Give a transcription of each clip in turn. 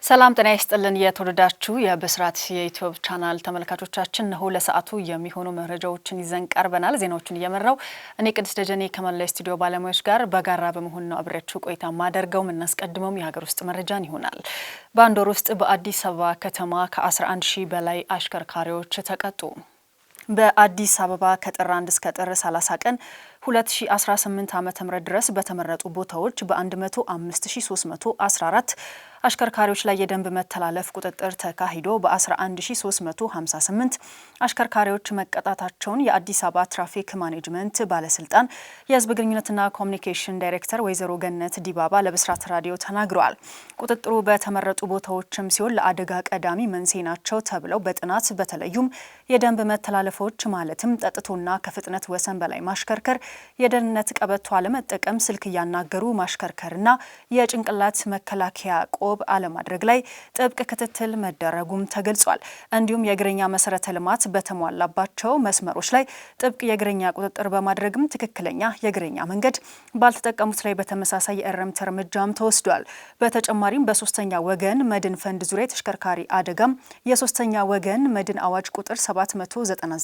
ሰላም ጤና ይስጥልን የተወደዳችሁ የብስራት የዩቲዩብ ቻናል ተመልካቾቻችን ነው ለሰዓቱ የሚሆኑ መረጃዎችን ይዘን ቀርበናል። ዜናዎችን እየመራው እኔ ቅድስት ደጀኔ ከመላ ስቱዲዮ ባለሙያዎች ጋር በጋራ በመሆን ነው አብሬያችሁ ቆይታ ማደርገው። የምናስቀድመው የሀገር ውስጥ መረጃን ይሆናል። በአንድ ወር ውስጥ በአዲስ አበባ ከተማ ከ11000 በላይ አሽከርካሪዎች ተቀጡ። በአዲስ አበባ ከጥር 1 እስከ ጥር 30 ቀን 2018 ዓ.ም ድረስ በተመረጡ ቦታዎች በ105314 አሽከርካሪዎች ላይ የደንብ መተላለፍ ቁጥጥር ተካሂዶ በ11358 አሽከርካሪዎች መቀጣታቸውን የአዲስ አበባ ትራፊክ ማኔጅመንት ባለስልጣን የህዝብ ግንኙነትና ኮሚኒኬሽን ዳይሬክተር ወይዘሮ ገነት ዲባባ ለብስራት ራዲዮ ተናግረዋል። ቁጥጥሩ በተመረጡ ቦታዎችም ሲሆን ለአደጋ ቀዳሚ መንስኤ ናቸው ተብለው በጥናት በተለዩም የደንብ መተላለፎች ማለትም ጠጥቶና ከፍጥነት ወሰን በላይ ማሽከርከር፣ የደህንነት ቀበቶ አለመጠቀም፣ ስልክ እያናገሩ ማሽከርከርና የጭንቅላት መከላከያ ቆብ አለማድረግ ላይ ጥብቅ ክትትል መደረጉም ተገልጿል። እንዲሁም የእግረኛ መሰረተ ልማት በተሟላባቸው መስመሮች ላይ ጥብቅ የእግረኛ ቁጥጥር በማድረግም ትክክለኛ የእግረኛ መንገድ ባልተጠቀሙት ላይ በተመሳሳይ የእርምት እርምጃም ተወስዷል። በተጨማሪም በሶስተኛ ወገን መድን ፈንድ ዙሪያ ተሽከርካሪ አደጋም የሶስተኛ ወገን መድን አዋጅ ቁጥር 799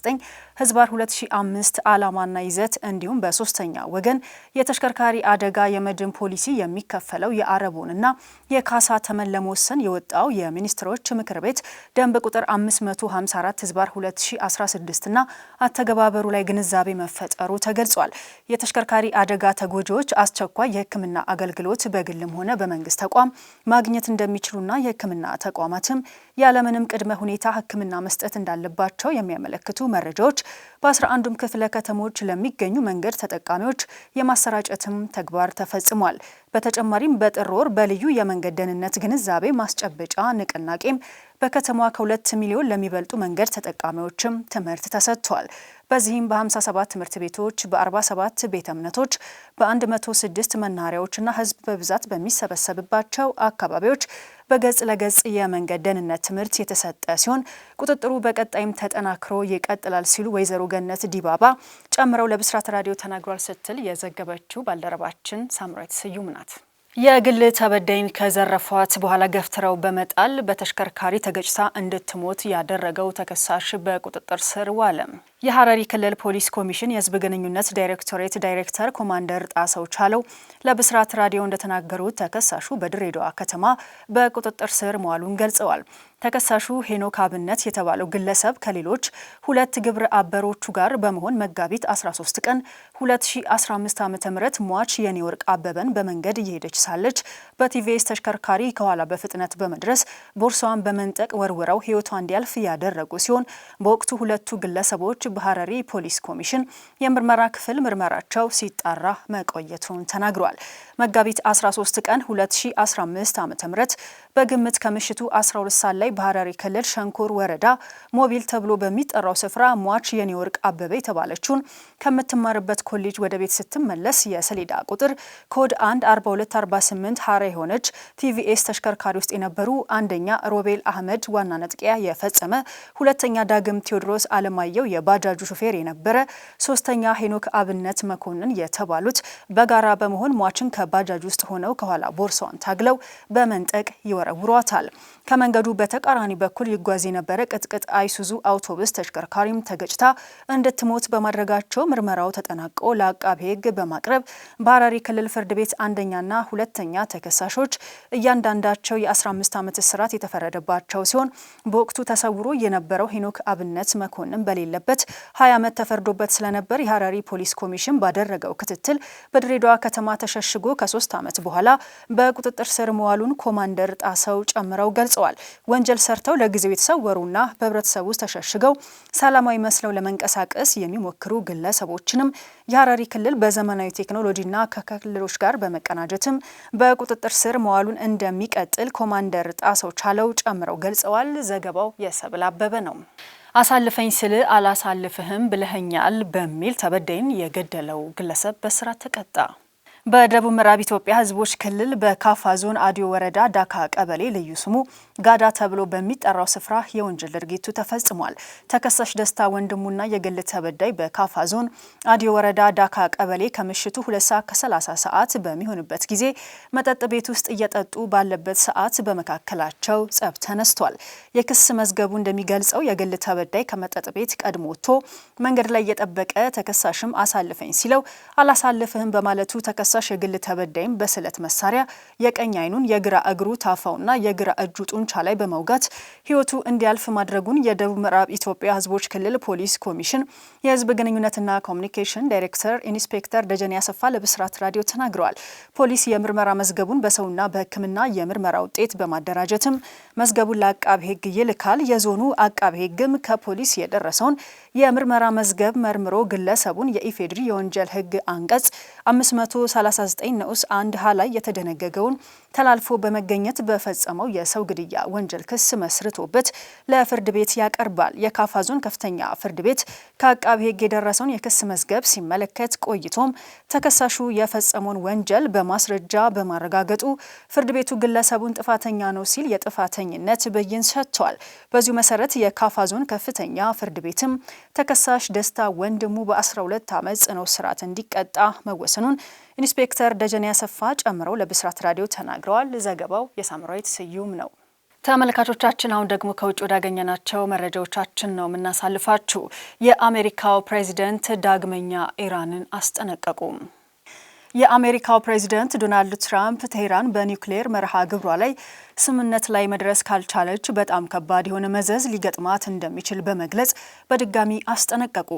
ህዝባር 2005 ዓላማና ይዘት እንዲሁም በሶስተኛ ወገን የተሽከርካሪ አደጋ የመድን ፖሊሲ የሚከፈለው የአረቦንና የካሳ ተመን ለመወሰን የወጣው የሚኒስትሮች ምክር ቤት ደንብ ቁጥር 554 ህዝባር 2016 እና አተገባበሩ ላይ ግንዛቤ መፈጠሩ ተገልጿል። የተሽከርካሪ አደጋ ተጎጂዎች አስቸኳይ የሕክምና አገልግሎት በግልም ሆነ በመንግስት ተቋም ማግኘት እንደሚችሉና የሕክምና ተቋማትም ያለምንም ቅድመ ሁኔታ ሕክምና መስጠት እንዳለባቸው የሚያመለክቱ መረጃዎች በ11ዱም ክፍለ ከተሞች ለሚገኙ መንገድ ተጠቃሚዎች የማሰራጨትም ተግባር ተፈጽሟል። በተጨማሪም በጥር ወር በልዩ የመንገድ ደህንነት ግንዛቤ ማስጨበጫ ንቅናቄም በከተማዋ ከ2 ሚሊዮን ለሚበልጡ መንገድ ተጠቃሚዎችም ትምህርት ተሰጥቷል። በዚህም በ57 ትምህርት ቤቶች፣ በ47 ቤተ እምነቶች፣ በ106 መናኸሪያዎችና ህዝብ በብዛት በሚሰበሰብባቸው አካባቢዎች በገጽ ለገጽ የመንገድ ደህንነት ትምህርት የተሰጠ ሲሆን ቁጥጥሩ በቀጣይም ተጠናክሮ ይቀጥላል ሲሉ ወይዘሮ ገነት ዲባባ ጨምረው ለብስራት ራዲዮ ተናግሯል ስትል የዘገበችው ባልደረባችን ሳምራዊት ስዩም ናት። የግል ተበዳይን ከዘረፏት በኋላ ገፍትረው በመጣል በተሽከርካሪ ተገጭታ እንድትሞት ያደረገው ተከሳሽ በቁጥጥር ስር ዋለ። የሐረሪ ክልል ፖሊስ ኮሚሽን የህዝብ ግንኙነት ዳይሬክቶሬት ዳይሬክተር ኮማንደር ጣሰው ቻለው ለብስራት ራዲዮ እንደተናገሩት ተከሳሹ በድሬዳዋ ከተማ በቁጥጥር ስር መዋሉን ገልጸዋል። ተከሳሹ ሄኖክ አብነት የተባለው ግለሰብ ከሌሎች 2 ግብረ አበሮቹ ጋር በመሆን መጋቢት 13 ቀን 2015 ዓ.ም ሟች የኔወርቅ አበበን በመንገድ እየሄደች ሳለች በቲቪኤስ ተሽከርካሪ ከኋላ በፍጥነት በመድረስ ቦርሳዋን በመንጠቅ ወርውረው ህይወቷ እንዲያልፍ ያደረጉ ሲሆን በወቅቱ ሁለቱ ግለሰቦች በሐረሪ ፖሊስ ኮሚሽን የምርመራ ክፍል ምርመራቸው ሲጣራ መቆየቱን ተናግሯል። መጋቢት 13 ቀን 2015 ዓ.ም በግምት ከምሽቱ 12 ሰዓት ላይ በሐረሪ ክልል ሸንኮር ወረዳ ሞቢል ተብሎ በሚጠራው ስፍራ ሟች የኔወርቅ አበበ የተባለችውን ከምትማርበት ኮሌጅ ወደ ቤት ስትመለስ የሰሌዳ ቁጥር ኮድ 14248 ሐራ የሆነች ቲቪኤስ ተሽከርካሪ ውስጥ የነበሩ አንደኛ ሮቤል አህመድ ዋና ነጥቂያ የፈጸመ፣ ሁለተኛ ዳግም ቴዎድሮስ አለማየሁ የባጃጁ ሹፌር የነበረ፣ ሶስተኛ ሄኖክ አብነት መኮንን የተባሉት በጋራ በመሆን ሟችን ከባጃጅ ውስጥ ሆነው ከኋላ ቦርሳዋን ታግለው በመንጠቅ ይወረውሯታል። ከመንገዱ በተቃራኒ በኩል ይጓዝ የነበረ ቅጥቅጥ አይሱዙ አውቶቡስ ተሽከርካሪም ተገጭታ እንድትሞት በማድረጋቸው ምርመራው ተጠናቆ ለአቃቤ ሕግ በማቅረብ በሐረሪ ክልል ፍርድ ቤት አንደኛና ሁለተኛ ተከሳሾች እያንዳንዳቸው የ15 ዓመት እስራት የተፈረደባቸው ሲሆን በወቅቱ ተሰውሮ የነበረው ሄኖክ አብነት መኮንን በሌለበት 20 ዓመት ተፈርዶበት ስለነበር የሐረሪ ፖሊስ ኮሚሽን ባደረገው ክትትል በድሬዳዋ ከተማ ተሸሽጎ ከ3 ዓመት በኋላ በቁጥጥር ስር መዋሉን ኮማንደር ጣሰው ጨምረው ገልጸዋል። ወንጀል ሰርተው ለጊዜው የተሰወሩና በህብረተሰቡ ውስጥ ተሸሽገው ሰላማዊ መስለው ለመንቀሳቀስ የሚሞክሩ ግለሰቦችንም የሐረሪ ክልል በዘመናዊ ቴክኖሎጂና ከክልሎች ጋር በመቀናጀትም በቁጥጥር ስር መዋሉን እንደሚቀጥል ኮማንደር ጣሰው ቻለው ጨምረው ገልጸዋል። ዘገባው የሰብል አበበ ነው። አሳልፈኝ ስል አላሳልፍህም ብለኸኛል በሚል ተበዳይን የገደለው ግለሰብ በእስራት ተቀጣ። በደቡብ ምዕራብ ኢትዮጵያ ህዝቦች ክልል በካፋ ዞን አዲዮ ወረዳ ዳካ ቀበሌ ልዩ ስሙ ጋዳ ተብሎ በሚጠራው ስፍራ የወንጀል ድርጊቱ ተፈጽሟል። ተከሳሽ ደስታ ወንድሙና የግል ተበዳይ በካፋ ዞን አዲዮ ወረዳ ዳካ ቀበሌ ከምሽቱ 2:30 ሰዓት በሚሆንበት ጊዜ መጠጥ ቤት ውስጥ እየጠጡ ባለበት ሰዓት በመካከላቸው ጸብ ተነስቷል። የክስ መዝገቡ እንደሚገልጸው የግል ተበዳይ ከመጠጥ ቤት ቀድሞ ወጥቶ መንገድ ላይ እየጠበቀ ተከሳሽም አሳልፈኝ ሲለው አላሳልፍህም በማለቱ ተከሳሽ የግል ተበዳይም በስለት መሳሪያ የቀኝ አይኑን የግራ እግሩ ታፋውና የግራ እጁ ጡንቻ ላይ በመውጋት ህይወቱ እንዲያልፍ ማድረጉን የደቡብ ምዕራብ ኢትዮጵያ ህዝቦች ክልል ፖሊስ ኮሚሽን የህዝብ ግንኙነትና ኮሚኒኬሽን ዳይሬክተር ኢንስፔክተር ደጀኔ አሰፋ ለብስራት ራዲዮ ተናግረዋል። ፖሊስ የምርመራ መዝገቡን በሰውና በሕክምና የምርመራ ውጤት በማደራጀትም መዝገቡን ለአቃቤ ሕግ ይልካል። የዞኑ አቃቤ ሕግም ከፖሊስ የደረሰውን የምርመራ መዝገብ መርምሮ ግለሰቡን የኢፌድሪ የወንጀል ሕግ አንቀጽ 539 ንዑስ 1 ሀ ላይ የተደነገገውን ተላልፎ በመገኘት በፈጸመው የሰው ግድያ ወንጀል ክስ መስርቶበት ለፍርድ ቤት ያቀርባል። የካፋ ዞን ከፍተኛ ፍርድ ቤት ከአቃቤ ሕግ የደረሰውን የክስ መዝገብ ሲመለከት ቆይቶም ተከሳሹ የፈጸመውን ወንጀል በማስረጃ በማረጋገጡ ፍርድ ቤቱ ግለሰቡን ጥፋተኛ ነው ሲል የጥፋተኝነት ብይን ሰጥቷል። በዚሁ መሰረት የካፋ ዞን ከፍተኛ ፍርድ ቤትም ተከሳሽ ደስታ ወንድሙ በ12 ዓመት ጽኑ እስራት እንዲቀጣ መወሰኑን ኢንስፔክተር ደጀኔ አሰፋ ጨምረው ለብስራት ራዲዮ ተናግረዋል። ዘገባው የሳምራዊት ስዩም ነው። ተመልካቾቻችን አሁን ደግሞ ከውጭ ወዳገኘናቸው መረጃዎቻችን ነው የምናሳልፋችሁ። የአሜሪካው ፕሬዚደንት ዳግመኛ ኢራንን አስጠነቀቁ። የአሜሪካው ፕሬዚደንት ዶናልድ ትራምፕ ቴህራን በኒውክሌር መርሃ ግብሯ ላይ ስምምነት ላይ መድረስ ካልቻለች በጣም ከባድ የሆነ መዘዝ ሊገጥማት እንደሚችል በመግለጽ በድጋሚ አስጠነቀቁ።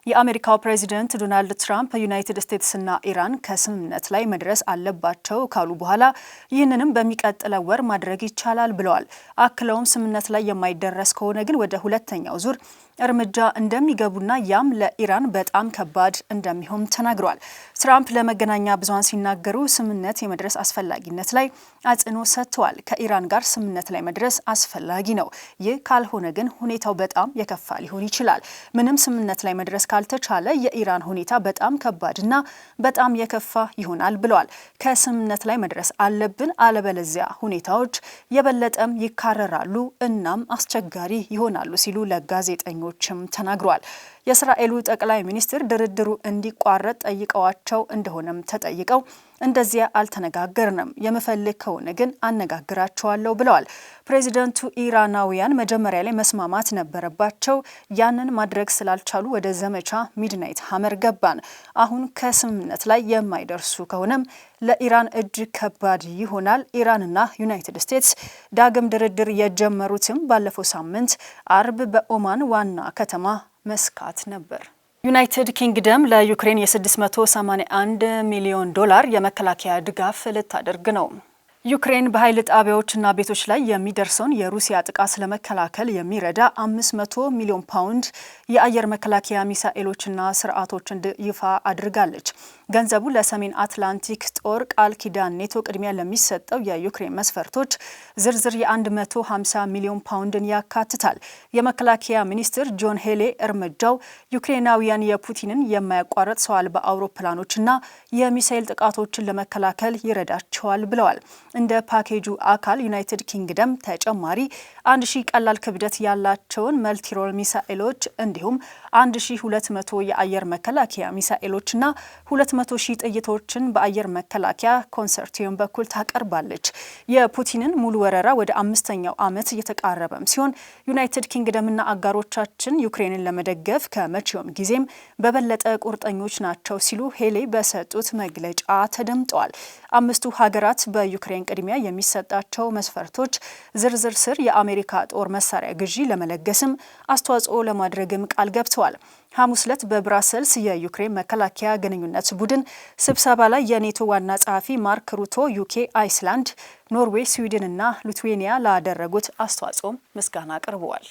የአሜሪካው ፕሬዚደንት ዶናልድ ትራምፕ ዩናይትድ ስቴትስና ኢራን ከስምምነት ላይ መድረስ አለባቸው ካሉ በኋላ ይህንንም በሚቀጥለው ወር ማድረግ ይቻላል ብለዋል። አክለውም ስምምነት ላይ የማይደረስ ከሆነ ግን ወደ ሁለተኛው ዙር እርምጃ እንደሚገቡና ያም ለኢራን በጣም ከባድ እንደሚሆን ተናግረዋል። ትራምፕ ለመገናኛ ብዙሃን ሲናገሩ ስምምነት የመድረስ አስፈላጊነት ላይ አጽንኦት ሰጥተዋል። ከኢራን ጋር ስምምነት ላይ መድረስ አስፈላጊ ነው። ይህ ካልሆነ ግን ሁኔታው በጣም የከፋ ሊሆን ይችላል። ምንም ስምምነት ላይ መድረስ ካልተቻለ የኢራን ሁኔታ በጣም ከባድና በጣም የከፋ ይሆናል ብለዋል። ከስምምነት ላይ መድረስ አለብን፣ አለበለዚያ ሁኔታዎች የበለጠም ይካረራሉ እናም አስቸጋሪ ይሆናሉ ሲሉ ለጋዜጠኞችም ተናግረዋል። የእስራኤሉ ጠቅላይ ሚኒስትር ድርድሩ እንዲቋረጥ ጠይቀዋቸው እንደሆነም ተጠይቀው እንደዚያ አልተነጋገርንም፣ የምፈልግ ከሆነ ግን አነጋግራቸዋለሁ ብለዋል። ፕሬዚደንቱ ኢራናውያን መጀመሪያ ላይ መስማማት ነበረባቸው፣ ያንን ማድረግ ስላልቻሉ ወደ ዘመቻ ሚድናይት ሀመር ገባን። አሁን ከስምምነት ላይ የማይደርሱ ከሆነም ለኢራን እጅግ ከባድ ይሆናል። ኢራንና ዩናይትድ ስቴትስ ዳግም ድርድር የጀመሩትም ባለፈው ሳምንት አርብ በኦማን ዋና ከተማ መስካት ነበር። ዩናይትድ ኪንግደም ለዩክሬን የ$681 ሚሊዮን የመከላከያ ድጋፍ ልታደርግ ነው። ዩክሬን በኃይል ጣቢያዎችና ቤቶች ላይ የሚደርሰውን የሩሲያ ጥቃት ለመከላከል የሚረዳ 500 ሚሊዮን ፓውንድ የአየር መከላከያ ሚሳኤሎችና ስርዓቶችን ይፋ አድርጋለች። ገንዘቡ ለሰሜን አትላንቲክ ጦር ቃል ኪዳን ኔቶ ቅድሚያ ለሚሰጠው የዩክሬን መስፈርቶች ዝርዝር የ150 ሚሊዮን ፓውንድን ያካትታል። የመከላከያ ሚኒስትር ጆን ሄሌ እርምጃው ዩክሬናውያን የፑቲንን የማያቋርጥ ሰው አልባ አውሮፕላኖችና የሚሳኤል ጥቃቶችን ለመከላከል ይረዳቸዋል ብለዋል። እንደ ፓኬጁ አካል ዩናይትድ ኪንግደም ተጨማሪ 1000 ቀላል ክብደት ያላቸውን መልቲሮል ሚሳኤሎች እንዲሁም 1200 የአየር መከላከያ ሚሳኤሎችና 200,000 ጥይቶችን በአየር መከላከያ ኮንሰርቲየም በኩል ታቀርባለች። የፑቲንን ሙሉ ወረራ ወደ 5ኛው ዓመት እየተቃረበም ሲሆን ዩናይትድ ኪንግደምና አጋሮቻችን ዩክሬንን ለመደገፍ ከመቼውም ጊዜም በበለጠ ቁርጠኞች ናቸው ሲሉ ሄሌ በሰጡት መግለጫ ተደምጠዋል። አምስቱ ሀገራት በዩክሬን ቅድሚያ የሚሰጣቸው መስፈርቶች ዝርዝር ስር የአሜሪካ ጦር መሳሪያ ግዢ ለመለገስም አስተዋጽኦ ለማድረግም ቃል ገብተዋል። ሐሙስ ዕለት በብራሰልስ የዩክሬን መከላከያ ግንኙነት ቡድን ስብሰባ ላይ የኔቶ ዋና ጸሐፊ ማርክ ሩቶ ዩኬ፣ አይስላንድ፣ ኖርዌይ፣ ስዊድን እና ሊቱዌኒያ ላደረጉት አስተዋጽኦም ምስጋና አቅርበዋል።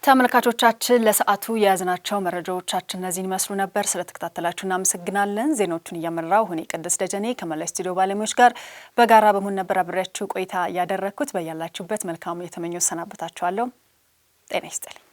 ተመልካቾቻችን ለሰዓቱ የያዝናቸው መረጃዎቻችን እነዚህን ይመስሉ ነበር። ስለተከታተላችሁ እናመሰግናለን። ዜናዎቹን እየመራው እኔ ቅድስት ደጀኔ ከመላው ስቱዲዮ ባለሙያዎች ጋር በጋራ በመሆን ነበር አብሬያችሁ ቆይታ ያደረኩት። በያላችሁበት መልካሙ የተመኘው ሰናበታችኋለሁ። ጤና ይስጥልኝ።